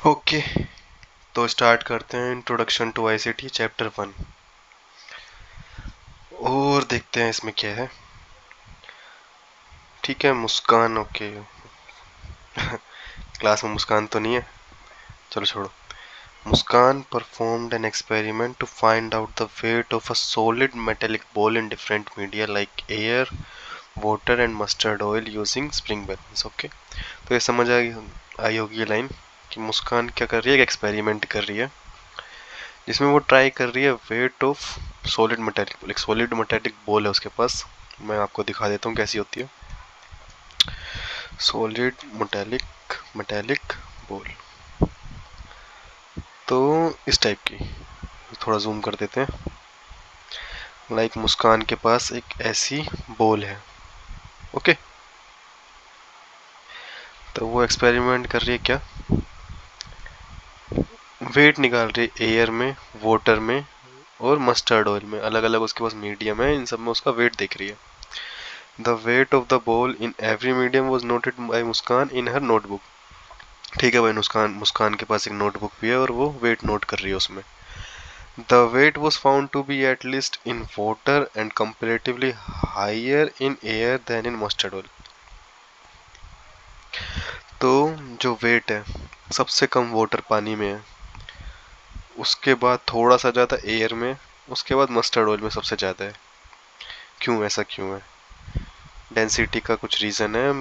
Okay, तो start करते हैं इंट्रोडक्शन टू आईसीटी चैप्टर 1 और देखते हैं इसमें क्या है। ठीक है, मुस्कान। ओके, क्लास में मुस्कान तो नहीं है, चलो छोड़ो। मुस्कान performed an experiment to find out the weight of a solid metallic ball in different media like air, water and mustard oil using spring balance। Okay, तो ये समझ आई होगी ये लाइन कि मुस्कान क्या कर रही है, एक एक्सपेरिमेंट कर रही है जिसमें वो ट्राई कर रही है वेट ऑफ सॉलिड मेटेलिक। एक सॉलिड मेटेलिक बॉल है उसके पास, मैं आपको दिखा देता हूँ कैसी होती है। सॉलिड मेटेलिक मेटेलिक बॉल तो इस टाइप की, थोड़ा जूम कर देते हैं। लाइक मुस्कान के पास एक ऐसी बॉल है। ओके, तो वो एक्सपेरिमेंट कर रही है क्या, वेट निकाल रही है एयर में, वाटर में और मस्टर्ड ऑयल में। अलग अलग उसके पास मीडियम है, इन सब में उसका वेट देख रही है। The weight of the ball in every medium was noted by Muskan in her notebook. ठीक है भाई, मुस्कान मुस्कान के पास एक नोटबुक भी है और वो वेट नोट कर रही है उसमें। The weight was found to be at least in water and comparatively higher in air than in mustard oil. तो जो वेट है सबसे कम वाटर पानी में है, उसके बाद थोड़ा सा ज़्यादा एयर में, उसके बाद मस्टर्ड ऑयल में सबसे ज़्यादा है। क्यों, ऐसा क्यों है? डेंसिटी का कुछ रीज़न है,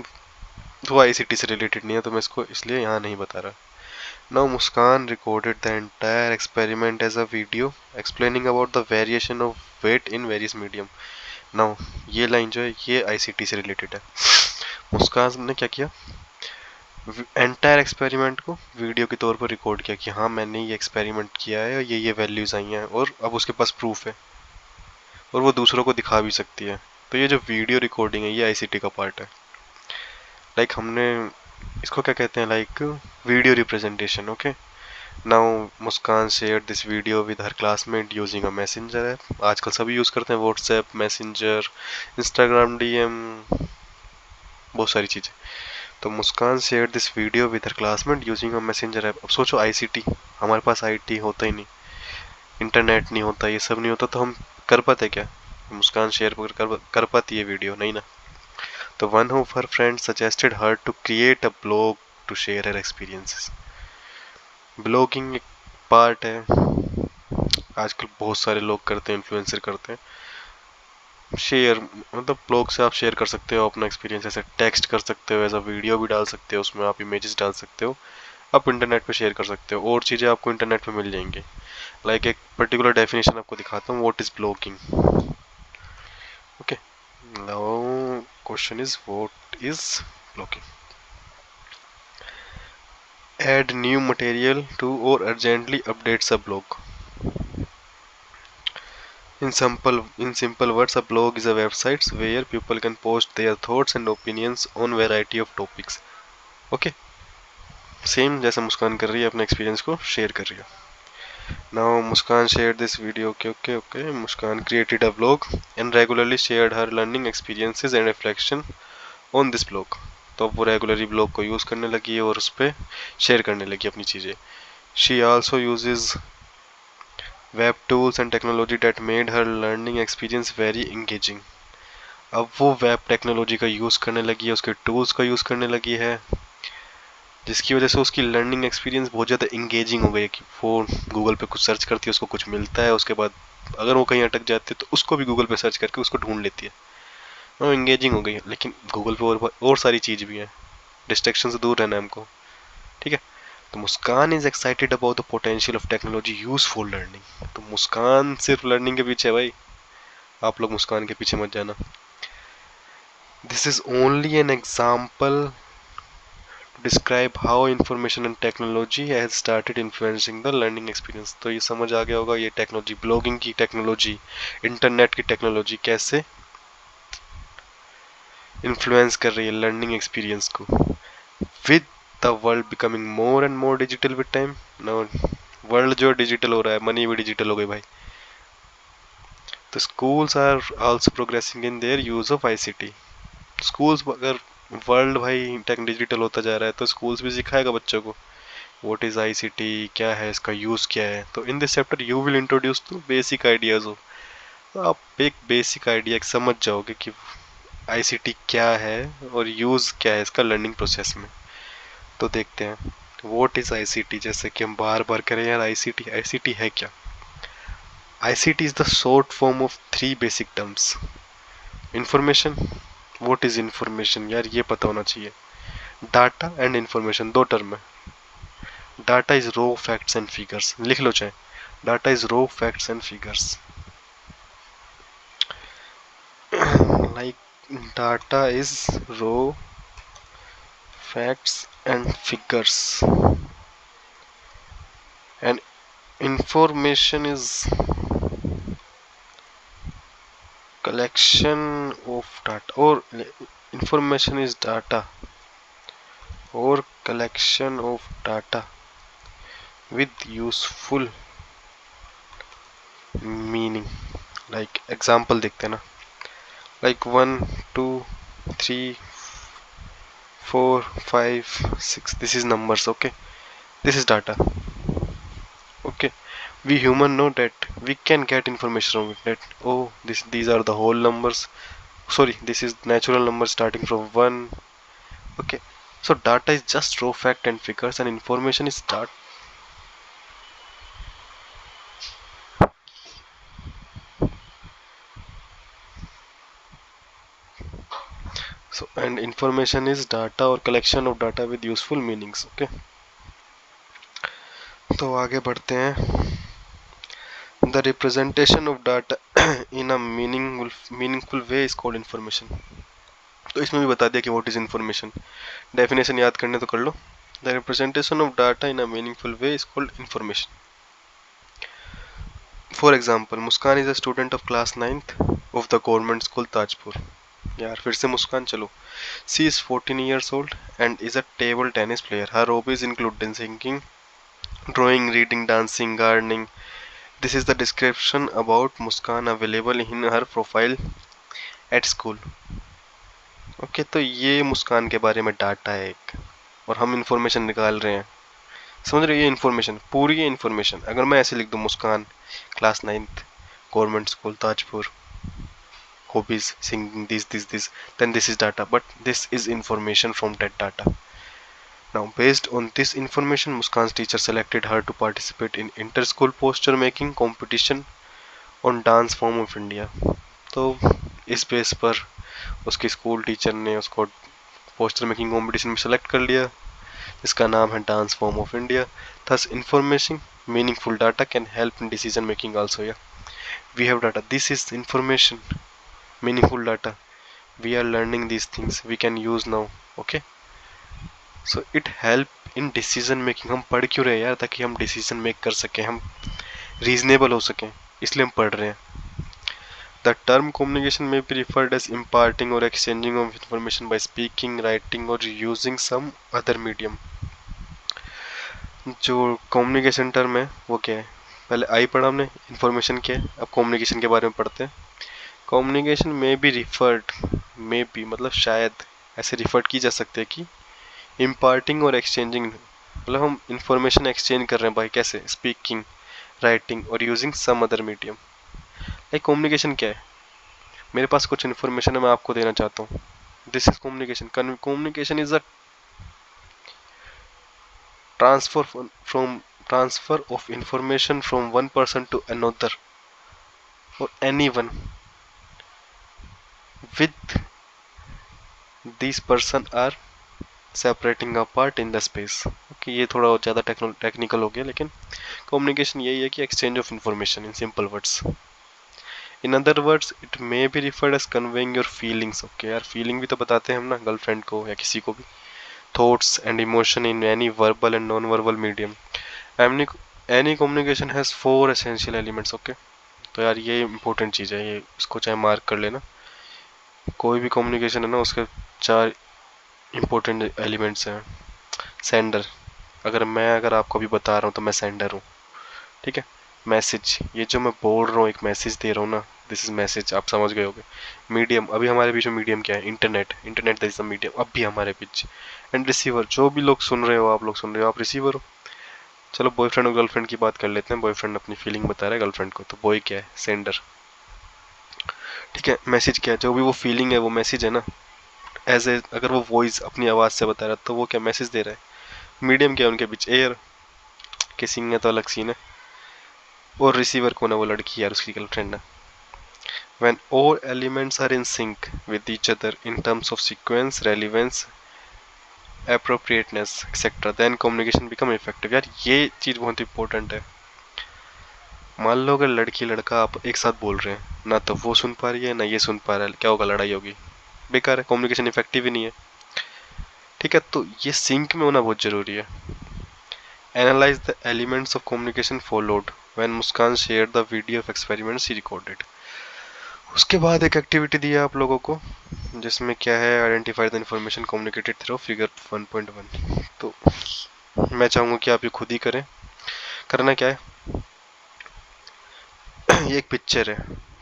वो आईसीटी से रिलेटेड नहीं है तो मैं इसको इसलिए यहाँ नहीं बता रहा। Now Muskan recorded the entire experiment as a video explaining about the variation of weight in various medium. Now ये लाइन जो है ये आईसीटी से रिलेटेड है। मुस्कान ने क्या किया, एंटायर एक्सपेरिमेंट को वीडियो के तौर पर रिकॉर्ड किया कि हाँ मैंने ये एक्सपेरिमेंट किया है और ये वैल्यूज आई हैं और अब उसके पास प्रूफ है और वो दूसरों को दिखा भी सकती है। तो ये जो वीडियो रिकॉर्डिंग है ये आईसीटी का पार्ट है। लाइक हमने इसको क्या कहते हैं, like video representation. Okay, now Muskan share this video with her classmate using a messenger app. आजकल सभी यूज़ करते हैं व्हाट्सएप, मैसेंजर, इंस्टाग्राम डीएम, बहुत सारी चीज़ें। तो Muskan share this video with her classmate using a messenger app. अब सोचो आईसीटी, हमारे पास आईटी होता ही नहीं, इंटरनेट नहीं होता, ये सब नहीं होता तो हम कर पाते क्या? मुस्कान शेयर कर पाती है वीडियो? नहीं ना। तो one of her friends suggested her to create a blog to share her experiences. Blogging एक पार्ट है, आजकल बहुत सारे लोग करते हैं, इन्फ्लुएंसर करते हैं शेयर। मतलब ब्लॉग से आप शेयर कर सकते हो अपना एक्सपीरियंस, ऐसे टेक्स्ट कर सकते हो, ऐसा वीडियो भी डाल सकते हो, उसमें आप इमेजेस डाल सकते हो, आप इंटरनेट पे शेयर कर सकते हो और चीज़ें आपको इंटरनेट पे मिल जाएंगी। लाइक एक पर्टिकुलर डेफिनेशन आपको दिखाता हूँ, what is blogging. Okay, now question is what is blogging. Add new material to or urgently updates a blog. In simple words, a blog is a website where people can post their thoughts and opinions on variety of topics. Okay, same जैसे मुस्कान कर रही है, अपने experience को share कर रही है। Now Muskan share this video. Okay okay okay, Muskan created a blog and regularly shared her learning experiences and reflection on this blog. तो अब वो रेगुलरली ब्लॉग को यूज़ करने लगी है और उस पर शेयर करने लगी अपनी चीज़ें। She also uses web tools and technology that made her learning experience very engaging. अब वो वेब टेक्नोलॉजी का यूज़ करने लगी है, उसके टूल्स का यूज़ करने लगी है, जिसकी वजह से उसकी लर्निंग एक्सपीरियंस बहुत ज़्यादा इंगेजिंग हो गई है कि वो गूगल पे कुछ सर्च करती है, उसको कुछ मिलता है, उसके बाद अगर वो कहीं अटक जाती है तो उसको भी गूगल पे सर्च करके उसको ढूंढ लेती है। वो इंगेजिंग हो गई है, लेकिन गूगल पे और सारी चीज़ भी है, डिस्ट्रैक्शन से दूर रहना है हमको। ठीक है, तो Muskan is excited about the potential of technology use for learning. तो मुस्कान सिर्फ लर्निंग के पीछे है भाई, आप लोग मुस्कान के पीछे मत जाना। This is only an example to describe how information and technology has started influencing the learning experience. तो ये समझ आ गया होगा, ये टेक्नोलॉजी, ब्लॉगिंग की टेक्नोलॉजी, इंटरनेट की टेक्नोलॉजी कैसे इन्फ्लुएंस कर रही है लर्निंग एक्सपीरियंस को। With the world becoming more and more digital with time. No, world जो डिजिटल हो रहा है, मनी भी डिजिटल हो गई भाई। तो schools are also progressing in their use of ICT. Schools, अगर वर्ल्ड भाई टेक डिजिटल होता जा रहा है तो स्कूल्स भी सिखाएगा बच्चों को व्हाट इज आईसीटी, क्या है इसका यूज क्या है। तो in this chapter you will introduce to basic ideas हो, तो आप एक बेसिक आइडिया समझ जाओगे कि आईसीटी क्या है और यूज क्या है इसका लर्निंग प्रोसेस में। तो देखते हैं व्हाट इज आईसीटी। जैसे कि हम बार बार करें यार, आईसीटी आईसीटी है क्या। ICT is the short form of three basic terms. Information, what is information यार ये पता होना चाहिए। डाटा एंड इंफॉर्मेशन, दो टर्म है। Data is raw facts and figures, लिख लो चाहे, data is raw facts and figures. Like data is raw facts and figures, and information is collection of data, or information is data or collection of data with useful meaning. Like example देखते हैं ना, like 1 2 3 4 5 6, this is numbers, okay, this is data, okay. We human know that we can get information from it, that oh these are the whole numbers, sorry this is natural number starting from 1, okay. So data is just raw fact and figures, and information is data. So and information is data or collection of data with useful meanings, okay. तो आगे बढ़ते हैं। The representation of data in a meaningful way is called information. तो इसमें भी बता दिया कि what is information, डेफिनेशन याद करने तो कर लो। The representation of data in a meaningful way is called information. For example, Muskan is a student of class 9th of the government school Tajpur. यार फिर से मुस्कान चलो। She is 14 years old and is a table tennis player. Her hobbies include singing, drawing, reading, dancing, gardening. This is the description about Muskan available in her profile at school. Okay तो ये मुस्कान के बारे में data है एक, और हम information निकाल रहे हैं। समझ रहे हो, ये इन्फॉर्मेशन पूरी है इन्फॉर्मेशन। अगर मैं ऐसे लिख दूँ Muskan class 9th government school Tajpur, hobbies singing this, then this is data, but this is information from that data. Now based on this information, Muskan's teacher selected her to participate in inter-school poster making competition on dance form of India. तो इस base पर उसकी school teacher ने उसको poster making competition में select कर लिया, जिसका नाम है dance form of India. Thus information, meaningful data can help in decision making also. Yeah, we have data, this is information, meaningful data, we are learning these things we can use now, okay. So it help in decision making. हम पढ़ क्यों रहे हैं यार, ताकि हम decision make कर सकें, हम reasonable हो सकें, इसलिए हम पढ़ रहे हैं। The term communication may be referred as imparting or exchanging of information by speaking, writing or using some other medium. जो communication term है वो क्या है, पहले आई पढ़ा हमने, information क्या है, अब communication के बारे में पढ़ते हैं। कम्युनिकेशन में भी रिफर्ड, में भी मतलब शायद ऐसे रिफर्ड की जा सकती है कि इम्पार्टिंग और एक्सचेंजिंग, मतलब हम इंफॉर्मेशन एक्सचेंज कर रहे हैं भाई, कैसे, स्पीकिंग, राइटिंग और using some other medium. Like communication क्या है, मेरे पास कुछ इन्फॉर्मेशन है मैं आपको देना चाहता हूँ, this is communication. Communication is a transfer of information from one person to another और anyone with these person are separating apart in the space. Okay, ये थोड़ा ज़्यादा टेक्निकल हो गया, लेकिन कम्युनिकेशन यही है कि exchange of information in simple words. In other words it may be referred as conveying your feelings. Okay यार, फीलिंग भी तो बताते हैं हम ना गर्लफ्रेंड को या किसी को भी। Thoughts and emotion in any verbal and non verbal medium. Any communication has 4 essential elements. Okay, तो यार ये इंपॉर्टेंट चीज़ है, ये इसको चाहे मार्क कर लेना। कोई भी कम्युनिकेशन है ना, उसके 4 इम्पोर्टेंट एलिमेंट्स हैं। सेंडर, अगर आपको भी बता रहा हूँ तो मैं सेंडर हूँ, ठीक है। मैसेज, ये जो मैं बोल रहा हूँ एक मैसेज दे रहा हूँ ना, दिस इज मैसेज, आप समझ गए होगे। मीडियम, अभी हमारे बीच में मीडियम क्या है, internet, internet that is the medium, अब भी हमारे बीच। एंड रिसीवर, जो भी लोग सुन रहे हो, आप लोग सुन रहे हो, आप रिसीवर हो। चलो बॉयफ्रेंड और गर्लफ्रेंड की बात कर लेते हैं। बॉयफ्रेंड अपनी फीलिंग बता रहा है गर्लफ्रेंड को, तो बॉय क्या है? सेंडर। ठीक है, मैसेज क्या है? जो भी वो फीलिंग है वो मैसेज है ना। एज ए अगर वो वॉइस अपनी आवाज़ से बता रहा है तो वो क्या मैसेज दे रहा है? मीडियम क्या है उनके बीच? एयर। किसिंग है तो अलग सीन है। और रिसीवर कौन है? वो लड़की यार, उसकी गर्लफ्रेंड है। When all elements are in sync with each other in terms of sequence, relevance, appropriateness, etc., then communication become effective। यार ये चीज़ बहुत इंपॉर्टेंट है। मान लो अगर लड़की लड़का आप एक साथ बोल रहे हैं, ना तो वो सुन पा रही है ना ये सुन पा रहा है, क्या होगा? लड़ाई होगी, बेकार है, कम्युनिकेशन इफेक्टिव ही नहीं है। ठीक है, तो ये सिंक में होना बहुत जरूरी है। Analyse the elements of communication followed when Muskan share the video of experiments she recorded. उसके बाद एक एक्टिविटी दी है आप लोगों को, जिसमें क्या है? Identify the information communicated through figure 1.1। तो मैं चाहूँगा कि आप ये खुद ही करें। करना क्या है? ये एक पिक्चर है,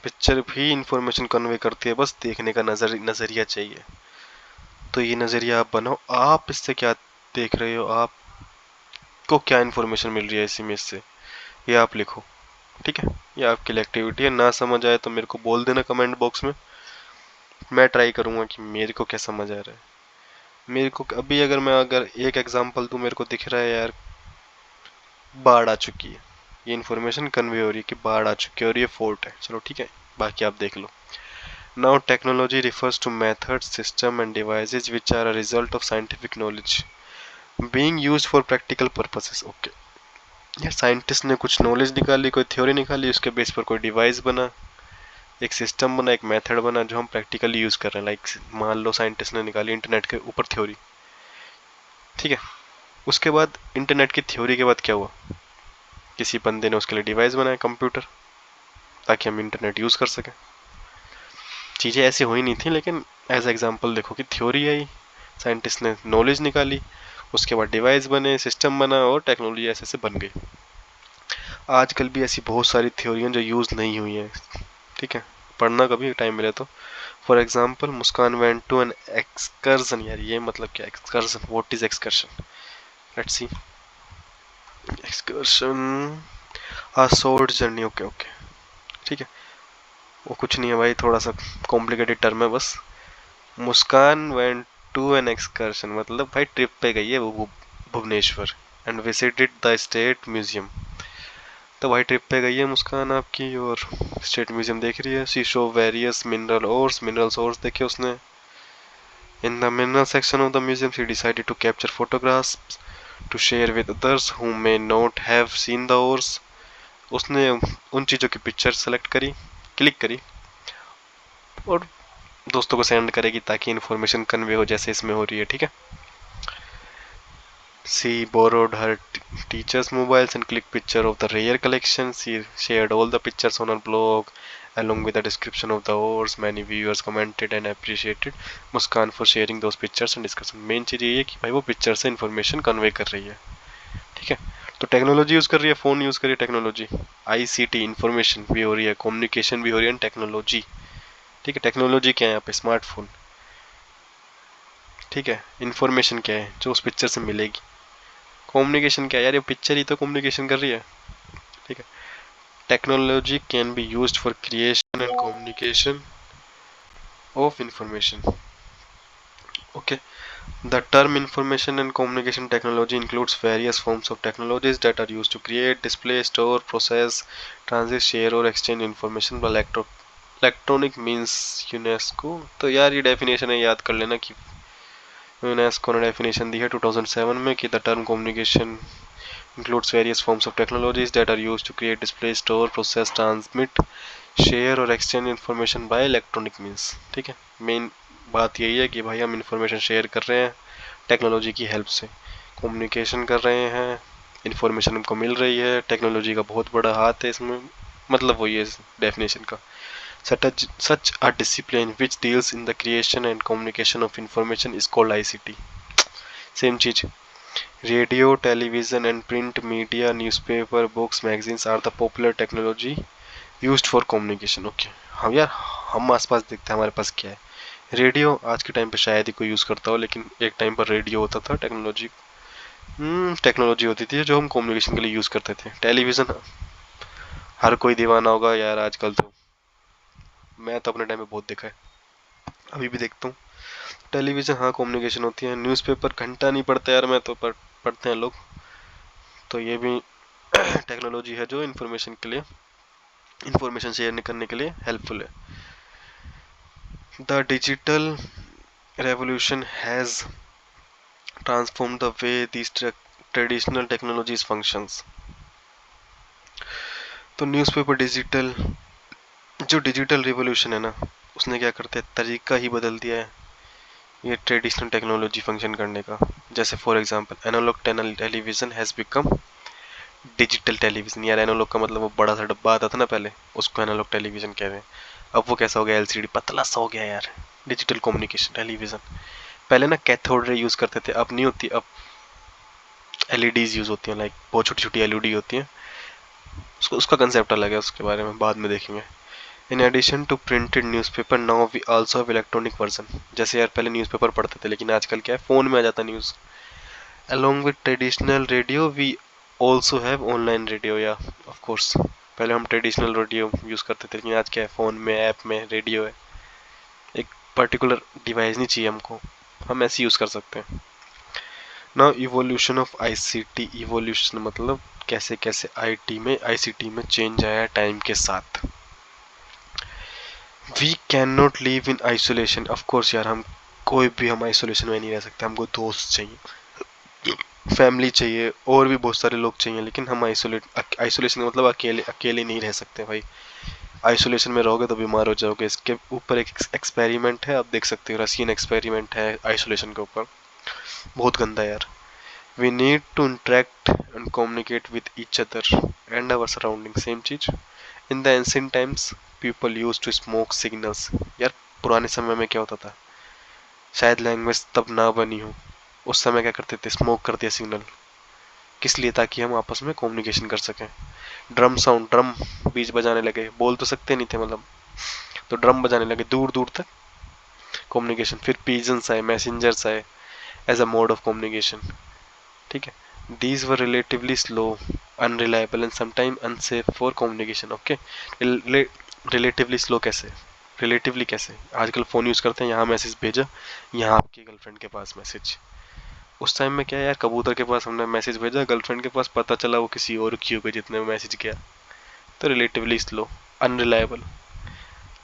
पिक्चर भी इंफॉर्मेशन कन्वे करती है, बस देखने का नज़रिया चाहिए। तो ये नज़रिया आप बनाओ, आप इससे क्या देख रहे हो, आपको क्या इन्फॉर्मेशन मिल रही है इस इमेज से, ये आप लिखो। ठीक है, ये आपके लिए एक्टिविटी है। ना समझ आए तो मेरे को बोल देना कमेंट बॉक्स में, मैं ट्राई करूँगा कि मेरे को क्या समझ आ रहा है। मेरे को अभी अगर एक एग्जांपल दूँ, मेरे को दिख रहा है यार बाढ़ आ चुकी है, ये इन्फॉर्मेशन कन्वे हो रही है कि बाढ़ आ चुकी है और ये फोर्ट है। चलो ठीक है, बाकी आप देख लो। Now technology refers to methods, system and devices which are a result of scientific knowledge being used for practical purposes। Okay, यार साइंटिस्ट ने कुछ नॉलेज निकाली, कोई थ्योरी निकाली, उसके बेस पर कोई डिवाइस बना, एक सिस्टम बना, एक मेथड बना जो हम प्रैक्टिकली यूज कर रहे हैं। लाइक मान लो साइंटिस्ट ने निकाली इंटरनेट के ऊपर थ्योरी। ठीक है, उसके बाद इंटरनेट की थ्योरी के बाद क्या हुआ? किसी बंदे ने उसके लिए डिवाइस बनाया, कंप्यूटर, ताकि हम इंटरनेट यूज कर सकें। चीज़ें ऐसी हुई नहीं थी, लेकिन एज एग्जाम्पल देखो कि थ्योरी आई, साइंटिस्ट ने नॉलेज निकाली, उसके बाद डिवाइस बने, सिस्टम बना और टेक्नोलॉजी ऐसे ऐसे बन गई। आजकल भी ऐसी बहुत सारी थ्योरियाँ जो यूज़ नहीं हुई हैं। ठीक है, पढ़ना कभी टाइम मिले तो। For example Muskan went to an excursion. यार ये मतलब क्या? Excursion, what is excursion? Let's see. Excursion, a short journey. Okay okay, ठीक है, वो कुछ नहीं है भाई, थोड़ा सा कॉम्प्लिकेटेड टर्म है बस। Muskan went to an excursion मतलब भाई ट्रिप पे गई है वो Bhubaneswar, and visited the state museum. तो भाई ट्रिप पे गई है मुस्कान आपकी और स्टेट म्यूजियम देख रही है। She show various mineral ores देखे उसने। In the mineral section of the museum she decided to capture photographs to share with others who may not have seen the ores. उसने उन चीज़ों की पिक्चर सेलेक्ट करी, क्लिक करी और दोस्तों को सेंड करेगी ताकि इन्फॉर्मेशन कन्वे हो जैसे इसमें हो रही है। ठीक है, she borrowed her teacher's mobiles and clicked picture of the rare collection. She shared all the pictures on her blog along with a description of the ores. Many viewers commented and appreciated Muskan for sharing those pictures and discussion। Main चीज़ ये है कि भाई वो picture से information convey कर रही है। ठीक है, तो टेक्नोलॉजी यूज़ कर रही है, फ़ोन यूज़ कर रही है, टेक्नोलॉजी ICT इन्फॉर्मेशन भी हो रही है, कम्युनिकेशन भी हो रही है, टेक्नोलॉजी। ठीक है, टेक्नोलॉजी क्या है यहाँ पे? स्मार्टफोन। ठीक है, इन्फॉर्मेशन क्या है? जो उस पिक्चर से मिलेगी। कम्युनिकेशन क्या है? यार ये पिक्चर ही तो कम्युनिकेशन कर रही है। ठीक है, technology can be used for creation and communication of information. Okay, the term information and communication technology includes various forms of technologies that are used to create, display, store, process, transit, share or exchange information by electronic means। UNESCO. तो यार ये definition है, याद कर लेना कि UNESCO ने definition दी है 2007 में कि the term communication includes various forms of technologies that are used to create, display, store, process, transmit, share और exchange information by electronic means। ठीक है, मेन बात यही है कि भाई हम इंफॉर्मेशन शेयर कर रहे हैं टेक्नोलॉजी की हेल्प से, कम्युनिकेशन कर रहे हैं, इंफॉर्मेशन हमको मिल रही है, टेक्नोलॉजी का बहुत बड़ा हाथ है इसमें। मतलब वही है डेफिनेशन का। Such a discipline which deals in the creation and communication of information is called ICT। Same चीज, radio, television and print media, newspaper, books, magazines are the popular technology used for communication. Okay, हम यार हम आसपास देखते हैं हमारे पास क्या है। रेडियो आज के टाइम पे शायद ही कोई यूज़ करता हो, लेकिन एक टाइम पर रेडियो होता था टेक्नोलॉजी। टेक्नोलॉजी होती थी जो हम कम्युनिकेशन के लिए यूज़ करते थे। टेलीविज़न हर कोई दीवाना होगा यार आजकल तो। मैं तो अपने टाइम में बहुत देखा है, अभी भी देखता हूँ। टेलीविज़न हाँ कम्युनिकेशन होती है। न्यूज़पेपर घंटा नहीं पढ़ता यार मैं तो, पढ़ते हैं लोग। तो ये भी टेक्नोलॉजी है जो इंफॉर्मेशन शेयर करने के लिए हेल्पफुल है। The digital revolution has transform the way these traditional technologies functions. तो न्यूज़पेपर जो डिजिटल रिवोल्यूशन है ना, उसने क्या करते हैं तरीका ही बदल दिया है ये ट्रेडिशनल टेक्नोलॉजी फंक्शन करने का। जैसे for example analog television has become digital television. यार एनालॉग का मतलब वो बड़ा सा डब्बा आता था ना पहले, उसको एनालॉग टेलीविजन कह रहे हैं। अब वो कैसा हो गया, एलसीडी पतला सा हो गया यार। Digital communication television. पहले ना कैथोड रे यूज़ करते थे, अब नहीं होती। अब एलईडीज यूज़ होती हैं, लाइक बहुत छोटी छोटी एलईडी होती हैं। उसका कंसेप्ट अलग है, उसके बारे में बाद में देखेंगे। In addition to printed newspaper now we also have electronic version. जैसे यार पहले न्यूज़पेपर पढ़ते थे, लेकिन आजकल क्या है फ़ोन में आ जाता news. Along with traditional radio we also have online radio. या ऑफ कोर्स पहले हम ट्रेडिशनल रेडियो यूज़ करते थे, लेकिन आज क्या है फ़ोन में ऐप में रेडियो है। एक पर्टिकुलर डिवाइस नहीं चाहिए हमको, हम ऐसे यूज़ कर सकते हैं। Now evolution of ICT. Evolution मतलब कैसे कैसे आईसीटी में चेंज आया टाइम के साथ। We can not live in isolation. Of course यार हम कोई भी हम आइसोलेशन में नहीं रह सकते। हमको दोस्त चाहिए, फैमिली चाहिए, और भी बहुत सारे लोग चाहिए, लेकिन हम आइसोलेशन का मतलब अकेले अकेले नहीं रह सकते भाई। आइसोलेशन में रहोगे तो बीमार हो जाओगे। इसके ऊपर एक एक्सपेरिमेंट है, आप देख सकते हो, रशियन एक्सपेरिमेंट है आइसोलेशन के ऊपर। बहुत गंदा यार। We need to interact and communicate with each other and our surrounding. Same चीज in the ancient times people use to smoke signals. यार पुराने समय में क्या होता था, शायद लैंग्वेज तब ना बनी हो, उस समय क्या करते थे, स्मोक कर दिया सिग्नल। किस लिए, ताकि हम आपस में कम्युनिकेशन कर सकें। ड्रम बीच बजाने लगे, बोल तो सकते नहीं थे मतलब, तो ड्रम बजाने लगे दूर दूर तक कम्युनिकेशन। फिर पिजन्स आए, मैसेंजर्स आए as a mode of communication. ठीक है। These were relatively slow, unreliable and sometime unsafe for communication. Okay. Relatively slow कैसे, रिलेटिवली कैसे, आजकल फ़ोन यूज़ करते हैं, यहाँ मैसेज भेजा, यहाँ आपकी गर्लफ्रेंड के पास मैसेज। उस टाइम में क्या है यार, कबूतर के पास हमने मैसेज भेजा, गर्लफ्रेंड के पास पता चला वो किसी और की हो गई जितने में मैसेज किया। तो रिलेटिवली स्लो, अनरिलायबल।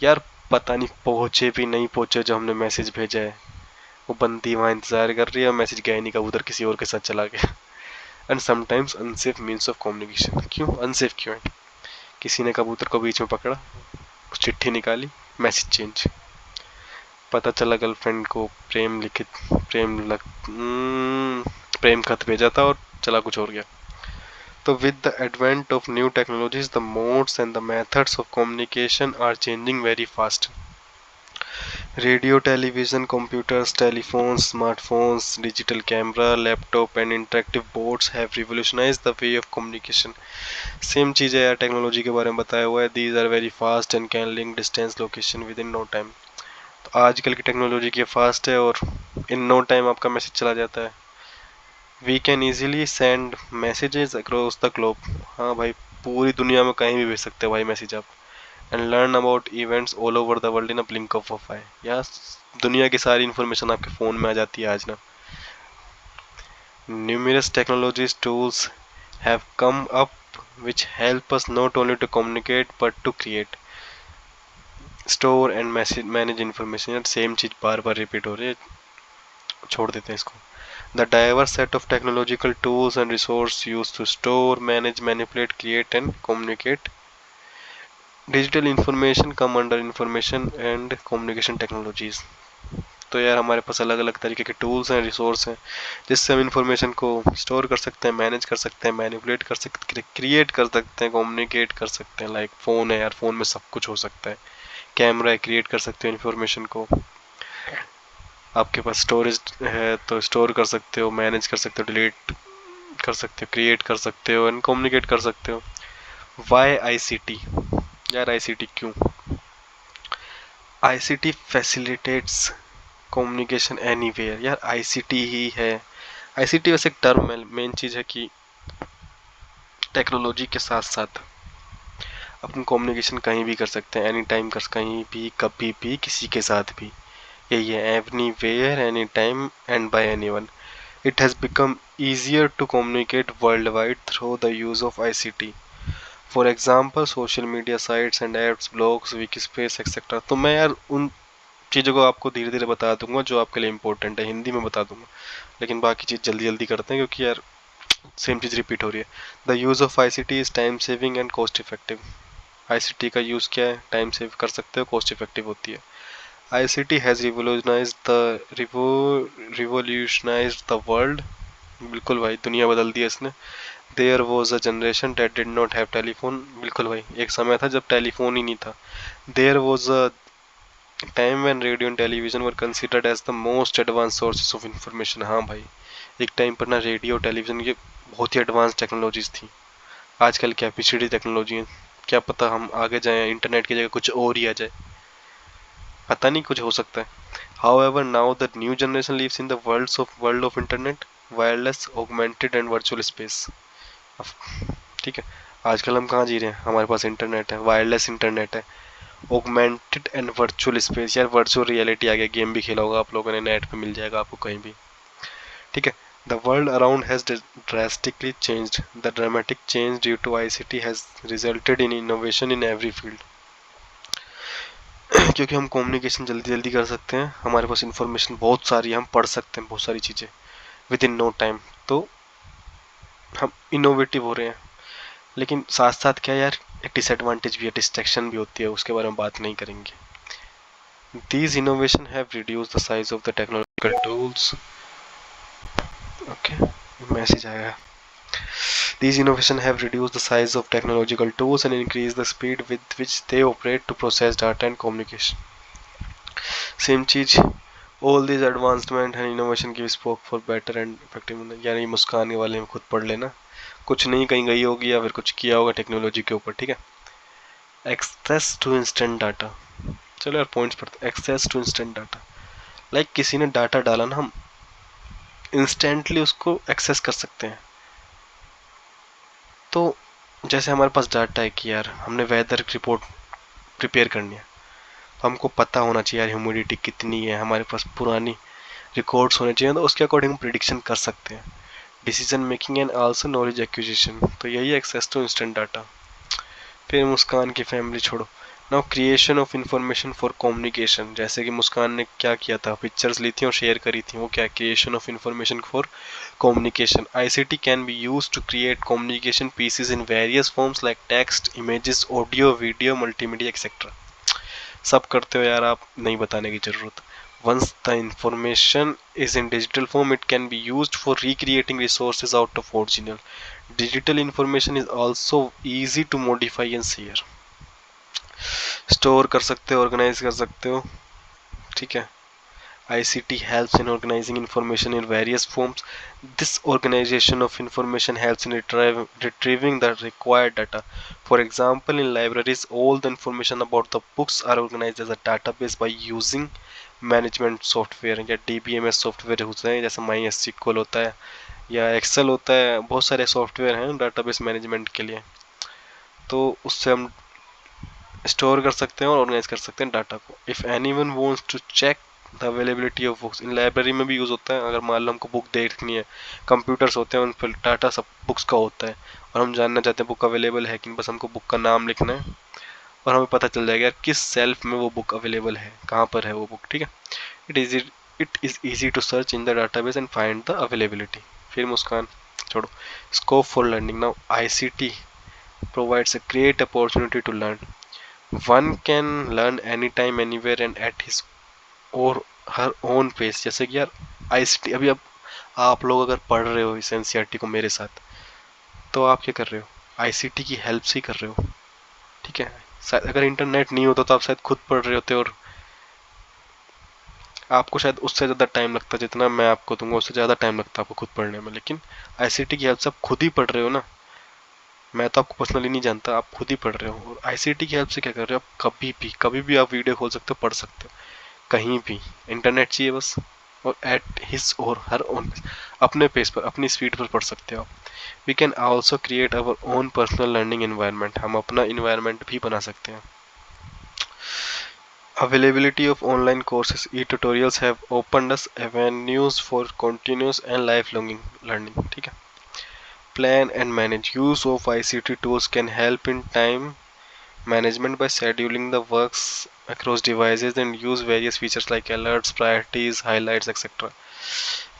यार पता नहीं पहुंचे भी नहीं पहुंचे जो हमने मैसेज भेजा है, वो बंदी वहाँ इंतजार कर रही है, मैसेज गया नहीं, कबूतर किसी और के साथ चला गया। And sometimes unsafe means of communication. क्यों अनसेफ क्यों है, किसी ने कबूतर को बीच में पकड़ा, चिट्ठी निकाली, मैसेज चेंज, पता चला गर्लफ्रेंड को प्रेम लिखित प्रेम खत भेजा था और चला कुछ और गया। तो with the advent of new technologies, the modes and the methods of communication are changing very fast. Radio, television, computers, telephones, smartphones, digital camera, laptop and interactive boards have revolutionized the way of communication. Same चीज़ है यार, technology के बारे में बताया हुआ है। These are very fast and can link distance location within no time. तो आजकल की टेक्नोलॉजी की फास्ट है और इन नो टाइम आपका मैसेज चला जाता है। We can easily send messages across the globe. हाँ भाई, पूरी दुनिया में कहीं भी भेज सकते हो भाई मैसेज आप। And learn about events all over the world in a blink of eye. या दुनिया की सारी इन्फॉर्मेशन आपके फ़ोन में आ जाती है आज ना। Numerous technologies tools have come up which help us not only to communicate but to create, store and manage information। यार सेम चीज़ बार बार रिपीट हो रही है, छोड़ देते हैं इसको। The diverse set of technological tools and resources used to store, manage, manipulate, create and communicate digital information come under information and communication technologies। तो यार हमारे पास अलग अलग तरीके के टूल्स हैं, रिसोर्स हैं, जिससे हम इंफॉर्मेशन को स्टोर कर सकते हैं, मैनेज कर सकते हैं, मैनिपुलेट कर सकते हैं, क्रिएट कर सकते हैं, कम्युनिकेट कर सकते हैं। लाइक फ़ोन है यार, फ़ोन में सब कुछ हो सकता है। कैमरा है, क्रिएट कर सकते हो इंफॉर्मेशन को। आपके पास स्टोरेज है तो स्टोर कर सकते हो, मैनेज कर सकते हो, डिलीट कर सकते हो, क्रिएट कर सकते हो एंड कम्युनिकेट कर सकते हो। Why ICT. यार आईसीटी क्यों, आईसीटी फैसिलिटेट्स कम्युनिकेशन एनीवेयर। यार आईसीटी ही है आईसीटी वैसे एक टर्म है, मेन चीज़ है कि टेक्नोलॉजी के साथ साथ अपन कम्युनिकेशन कहीं भी कर सकते हैं, एनी टाइम कर, कहीं भी कभी भी किसी के साथ भी। यही है, anywhere any time and by anyone. It has become easier to communicate worldwide through the use of ICT. For example social media sites and apps, blogs, wiki space etcetera. तो मैं यार उन चीज़ों को आपको धीरे धीरे बता दूंगा जो आपके लिए इंपॉर्टेंट है, हिंदी में बता दूंगा, लेकिन बाकी चीज़ जल्दी जल्दी करते हैं क्योंकि यार सेम चीज़ रिपीट हो रही है। The use of ICT is time saving and cost effective. ICT का यूज़ क्या है, टाइम सेव कर सकते हो, कॉस्ट इफेक्टिव होती है। ICT has revolutionised the world. बिल्कुल भाई, दुनिया बदल दी है इसने। There was a generation that did not have telephone. बिल्कुल भाई, एक समय था जब टेलीफोन ही नहीं था। There was a time when radio and television were considered as the most advance sources of information. हाँ भाई, एक टाइम पर ना रेडियो टेलीविजन ये बहुत ही एडवांस टेक्नोलॉजीज थी। आजकल क्या पिछड़ी टेक्नोलॉजी है, क्या पता हम आगे जाएं इंटरनेट की जगह कुछ और ही आ जाए, पता नहीं, कुछ हो सकता है। However now the new generation lives in the world of internet, wireless, augmented and virtual space. ठीक है, आजकल हम कहाँ जी रहे हैं, हमारे पास इंटरनेट है, वायरलेस इंटरनेट है, ऑगमेंटेड एंड वर्चुअल स्पेस। यार वर्चुअल रियलिटी आ गया, गेम भी खेला होगा आप लोगों ने, नेट पे मिल जाएगा आपको कहीं भी। ठीक है, the world around has drastically changed. The dramatic change due to ICT has resulted in innovation in every field. क्योंकि हम कम्युनिकेशन जल्दी जल्दी कर सकते हैं, हमारे पास इंफॉर्मेशन बहुत सारी है, हम पढ़ सकते हैं बहुत सारी चीज़ें विद इन नो टाइम, तो हम इनोवेटिव हो रहे हैं। लेकिन साथ साथ क्या यार, एक डिसएडवांटेज भी है, डिस्ट्रैक्शन भी होती है, उसके बारे में बात नहीं करेंगे। These innovations have reduced the size of the technological tools. Okay, message आया. These innovations have reduced the size of technological tools and increased the speed with which they operate to process data and communication. Same चीज, all these advancement and innovation give scope for better and effective. यानी मुस्कान के वाले में खुद पढ़ लेना, कुछ नहीं कहीं गई होगी या फिर कुछ किया होगा टेक्नोलॉजी के ऊपर। ठीक है, एक्सेस टू इंस्टेंट डाटा। चलो यार पॉइंट्स पढ़ते। Access to instant data, like किसी ने डाटा डाला ना, हम इंस्टेंटली उसको एक्सेस कर सकते हैं। तो जैसे हमारे पास डाटा है कि यार हमने वेदर रिपोर्ट प्रिपेयर करनी है, तो हमको पता होना चाहिए यार ह्यूमिडिटी कितनी है, हमारे पास पुरानी रिकॉर्ड्स होने चाहिए, तो उसके अकॉर्डिंग हम प्रिडिक्शन कर सकते हैं। Decision making and also knowledge acquisition, तो यही एक्सेस टू इंस्टेंट डाटा। फिर मुस्कान की फैमिली छोड़ो। Now creation of information for communication, जैसे कि मुस्कान ने क्या किया था, पिक्चर्स ली थी और शेयर करी थी, वो क्या, creation of information for communication. ICT can be used to create communication pieces in various forms like text, images, audio, video, multimedia, etc. सब करते हो यार आप, नहीं बताने की जरूरत। Once the information is in digital form, it can be used for recreating resources out of original. Digital information is also easy to modify and share. Store कर सकते हो, ऑर्गेनाइज कर सकते हो। ठीक है, ICT helps in organizing information in various forms. This organization of information helps in retrieving the required data. For example, in libraries, all the information about the books are organized as a database by using management software या DBMS software होता है, जैसे MySQL होता है या Excel होता है, बहुत सारे सॉफ्टवेयर हैं डाटाबेस मैनेजमेंट के लिए। तो उससे हम स्टोर कर सकते हैं और ऑर्गेनाइज कर सकते हैं डाटा को। If anyone wants to check the availability of books, in library में भी यूज़ होता है। अगर मान लो हमको बुक देखनी है, कंप्यूटर्स होते हैं उन पर डाटा सब बुक्स का होता है, और हम जानना चाहते हैं बुक अवेलेबल है कि नहीं, बस हमको बुक का नाम लिखना है और हमें पता चल जाएगा किस सेल्फ में वो बुक अवेलेबल है, कहाँ पर है वो बुक। ठीक है, it is easy to search in the database and find the availability. फिर मुस्कान छोड़ो, scope for learning. Now ICT provides a great opportunity to learn. One can learn anytime, anywhere and at his or her own pace. जैसे कि यार ICT, अभी अब आप लोग अगर पढ़ रहे हो इस NCERT को मेरे साथ, तो आप क्या कर रहे हो, ICT की हेल्प से ही कर रहे हो। ठीक है, शायद अगर इंटरनेट नहीं होता तो आप शायद खुद पढ़ रहे होते, और आपको शायद उससे ज़्यादा टाइम लगता, जितना मैं आपको दूंगा उससे ज़्यादा टाइम लगता आपको खुद पढ़ने में। लेकिन ICT की हेल्प से आप खुद ही पढ़ रहे हो ना, मैं तो आपको पर्सनली नहीं जानता, आप खुद ही पढ़ रहे हो। और ICT की हेल्प से क्या कर रहे हो, आप कभी भी आप वीडियो खोल सकते हो, पढ़ सकते हो कहीं भी। इंटरनेट चाहिए बस, और एट हिज और हर ओन, अपने पेस पर, अपनी स्पीड पर पढ़ सकते हो। We can also create our own personal learning environment, हम अपना इन्वायरमेंट भी बना सकते हैं। Availability of online courses, e-tutorials have opened us avenues for continuous and lifelong learning. ठीक है। Plan and manage. Use of ICT tools can help in time management by scheduling the works across devices and use various features like alerts, priorities, highlights, etc.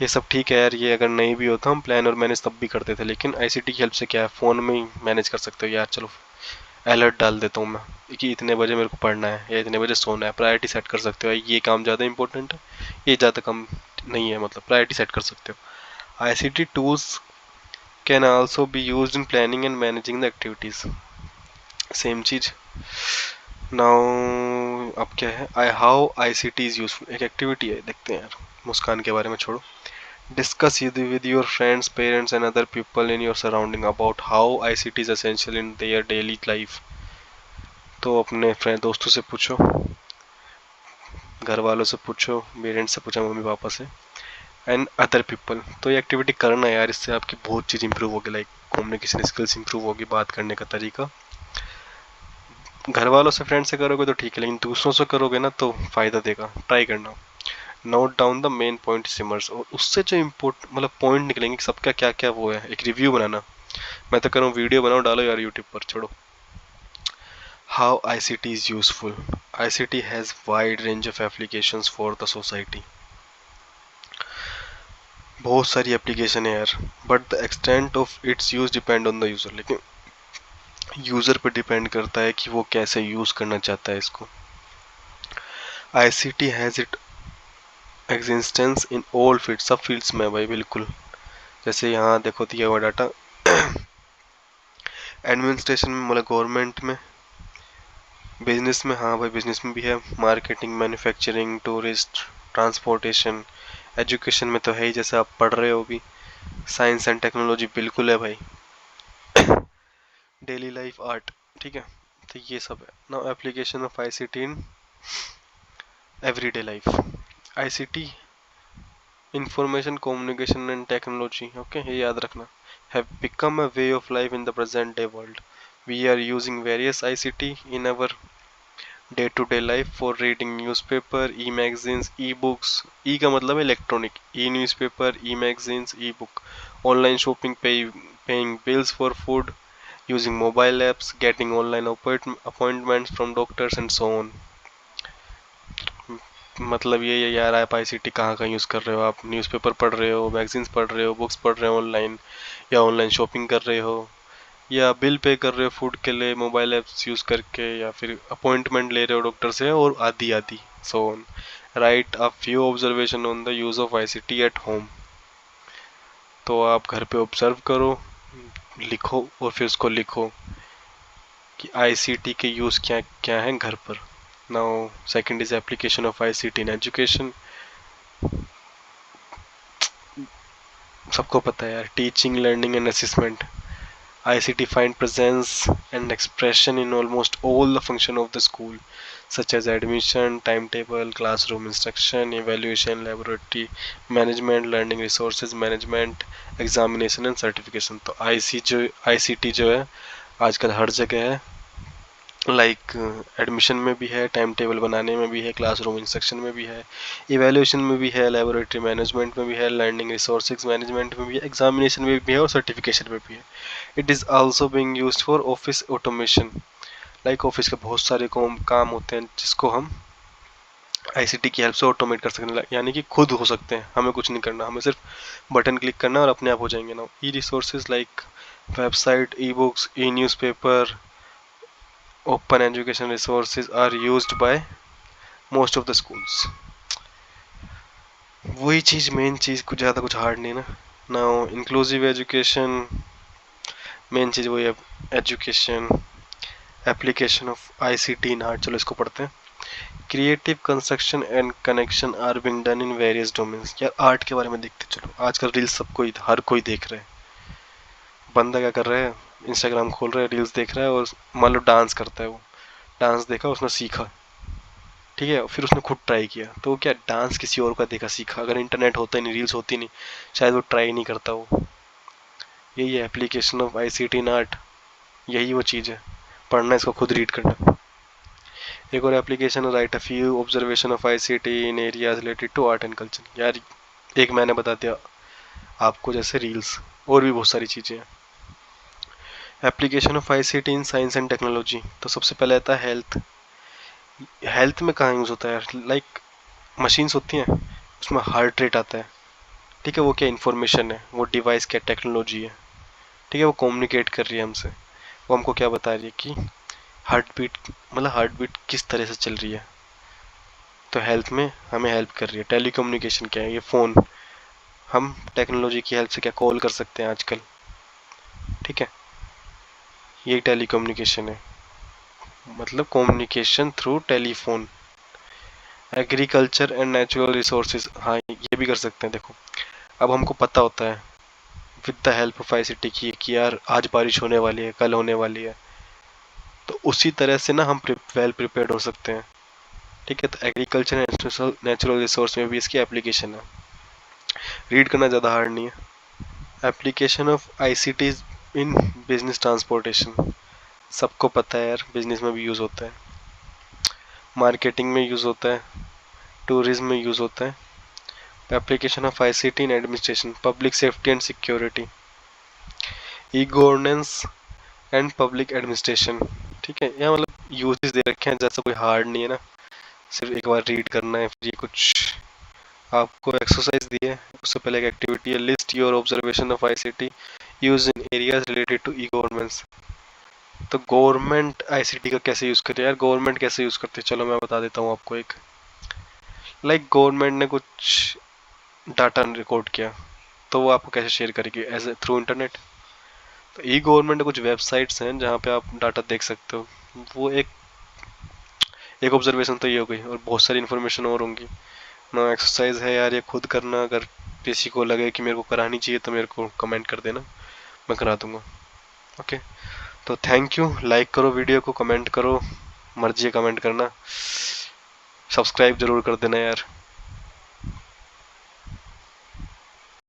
ये सब ठीक है यार, ये अगर नहीं भी होता हम प्लान और मैनेज तब भी करते थे, लेकिन आईसीटी की हेल्प से क्या है, फ़ोन में ही मैनेज कर सकते हो यार। चलो अलर्ट डाल देता हूँ मैं कि इतने बजे मेरे को पढ़ना है या इतने बजे सोना है, प्रायोरिटी सेट कर सकते हो, ये काम ज़्यादा इंपॉर्टेंट है, ये ज़्यादा कम नहीं है, मतलब प्रायोरिटी सेट कर सकते हो। ICT tools can also be used in planning and managing the activities, same cheese. Now अब क्या है, हाउ आईसीटी इज़ यूजफुल, एक एक्टिविटी है, देखते हैं यार। मुस्कान के बारे में छोड़ो। Discuss with your friends, parents and other people in your surrounding about how ICT is essential in their daily life. तो अपने फ्रेंड दोस्तों से पूछो, घर वालों से पूछो, पेरेंट्स से पूछो, मम्मी पापा से, एंड अदर पीपल। तो ये एक्टिविटी करना यार, इससे आपकी बहुत चीज़ इंप्रूव होगी, लाइक कम्युनिकेशन स्किल्स इंप्रूव होगी, बात करने का तरीका। घर वालों से, फ्रेंड से करोगे तो ठीक है, लेकिन दूसरों से करोगे ना तो फ़ायदा देगा, ट्राई करना। Note down the main point सिमर्स, और उससे जो इम्पोर्ट मतलब पॉइंट निकलेंगे सबका क्या क्या वो है, एक रिव्यू बनाना। मैं तो कह रहा हूँ वीडियो बनाओ, डालो यार यूट्यूब पर, छोड़ो। How ICT is useful, ICT has wide range of applications for the society. बहुत सारी एप्लीकेशन है यार, but the extent of its use depend on the user, लेकिन यूज़र पर डिपेंड करता है कि वो कैसे यूज़ करना चाहता है इसको। ICT has it existence in all field, सब फील्ड्स में भाई, बिल्कुल। जैसे यहाँ देखो दिया हुआ डाटा, एडमिनिस्ट्रेशन में मतलब गवर्नमेंट में, बिजनेस में, हाँ भाई बिजनेस में भी है, marketing, manufacturing, tourist, transportation, education में तो है ही, जैसे आप पढ़ रहे हो भी, साइंस एंड टेक्नोलॉजी बिल्कुल है भाई, डेली लाइफ, आर्ट, ठीक है। तो ये सब है। Now application of ICT in everyday life. ICT information communication and technology, okay, ये याद रखना, have become a way of life in the present day world. We are using various ICT in our day to day life for reading newspaper, e magazines, e books, e का मतलब है electronic, e newspaper, e magazines, e book, online shopping, paying bills for food, using mobile apps, getting online appointments from doctors and so on. मतलब ये यार, आप ICT कहाँ कहाँ use कर रहे हो, आप न्यूज़पेपर पढ़ रहे हो, मैगजीन्स पढ़ रहे हो, बुक्स पढ़ रहे हो ऑनलाइन, या ऑनलाइन शॉपिंग कर रहे हो, या बिल पे कर रहे हो फूड के लिए मोबाइल ऐप्स यूज़ करके, या फिर अपॉइंटमेंट ले रहे हो डॉक्टर से, और आदि आदि, so on. Right a few observation on the use of ICT at home, तो आप घर पे ऑब्जर्व करो, लिखो और फिर उसको लिखो कि आईसीटी के यूज़ क्या क्या हैं घर पर। Now second is application of ICT in education. सबको पता है यार, teaching, learning and assessment. ICT find presence and expression in almost all the function of the school, such as admission, timetable, classroom instruction, evaluation, laboratory management, learning resources management, examination and certification। तो ICT जो है आजकल हर जगह है, like admission में भी है, time table बनाने में भी है, क्लासरूम इंस्ट्रक्शन में भी है, इवेल्यूशन में भी है, लेबोरेटरी मैनेजमेंट में भी है, लर्निंग रिसोर्सेज मैनेजमेंट में भी है, एग्जामिनेशन में भी है और सर्टिफिकेशन में भी है। It is also being used for office automation, like office के बहुत सारे काम होते हैं जिसको हम आईसीटी की हेल्प से ऑटोमेट कर सकते हैं, यानी कि खुद हो सकते हैं, हमें कुछ नहीं करना, हमें सिर्फ बटन क्लिक करना और अपने आप हो जाएंगे ना। E resources like website, e books, e newspaper, open education resources are used by most of the schools। वही चीज़, मेन चीज़, कुछ ज़्यादा कुछ हार्ड नहीं ना। नाउ इंक्लूसिव एजुकेशन, मेन चीज़ वही है, education, application of ICT in art, चलो इसको पढ़ते हैं। Creative construction and connection are being done in various domains. यार आर्ट के बारे में देखते चलो, आजकल रील्स सबको हर कोई देख रहा है। बंदा क्या कर रहा है, इंस्टाग्राम खोल रहा है, रील्स देख रहा है, और मान लो डांस करता है, वो डांस देखा, उसने सीखा, ठीक है, फिर उसने खुद ट्राई किया, तो वो क्या डांस किसी और का देखा सीखा। अगर इंटरनेट होता ही नहीं, रील्स होती नहीं, शायद वो ट्राई नहीं करता वो। यही है application of ICT in art, यही वो चीज़ है। पढ़ना इसको खुद रीड करना। एक और application write a few observation of ICT in areas related to art and culture. यार एक मैंने बता दिया आपको, जैसे रील्स, और भी बहुत सारी चीज़ें हैं। Application of ICT in science and technology, तो सबसे पहले आता है हेल्थ। हेल्थ में कहाँ यूज़ होता है? लाइक मशीन्स होती हैं, उसमें हार्ट रेट आता है। ठीक है, वो क्या इन्फॉर्मेशन है, वो डिवाइस क्या टेक्नोलॉजी है। ठीक है, वो कम्युनिकेट कर रही है हमसे, वो हमको क्या बता रही है कि हार्ट बीट, मतलब हार्ट बीट किस तरह से चल रही है। तो हेल्थ में हमें हेल्प कर रही है। टेली कम्युनिकेशन क्या है? ये फ़ोन, हम टेक्नोलॉजी की हेल्प से क्या कॉल कर सकते हैं आजकल। ठीक है, ये टेली कम्युनिकेशन है, मतलब communication through telephone. Agriculture and natural resources, हाँ ये भी कर सकते हैं। देखो अब हमको पता होता है with the help of ICT कि यार आज बारिश होने वाली है, कल होने वाली है, तो उसी तरह से ना हम वेल प्रिपेयर्ड हो सकते हैं। ठीक है, तो एग्रीकल्चर एंड नेचुरल रिसोर्स में भी इसकी एप्लीकेशन है। रीड करना ज़्यादा हार्ड नहीं है। Application of ICT in business transportation, सबको पता है यार, बिजनेस में भी यूज़ होता है, मार्केटिंग में यूज़ होता है, टूरिज्म में यूज़ होता है। Application of ICT in administration, public safety and security, e governance and public administration. ठीक है, यहाँ मतलब यूजेस दे रखे हैं, जैसा कोई हार्ड नहीं है ना, सिर्फ एक बार रीड करना है। फिर ये कुछ आपको एक्सरसाइज दी है, उससे पहले एक एक्टिविटी है, list your observation of ICT use in areas related to e governance. तो गवर्नमेंट ICT का कैसे यूज़ करती है यार, गवर्नमेंट कैसे यूज़ करती है, चलो मैं बता देता हूँ आपको। एक लाइक गवर्नमेंट ने कुछ डाटा रिकॉर्ड किया, तो वो आपको कैसे शेयर करेगी? As a through internet. तो ई गवर्नमेंट कुछ वेबसाइट्स हैं जहाँ पे आप डाटा देख सकते हो। वो एक ऑब्जर्वेशन तो ये हो गई, और बहुत सारी इन्फॉर्मेशन और होंगी ना। एक्सरसाइज है यार, ये खुद करना। अगर किसी को लगे कि मेरे को करानी चाहिए तो मेरे को कमेंट कर देना, मैं करा दूंगा। ओके, तो थैंक यू। लाइक करो वीडियो को, कमेंट करो, मर्जी है कमेंट करना, सब्सक्राइब जरूर कर देना यार।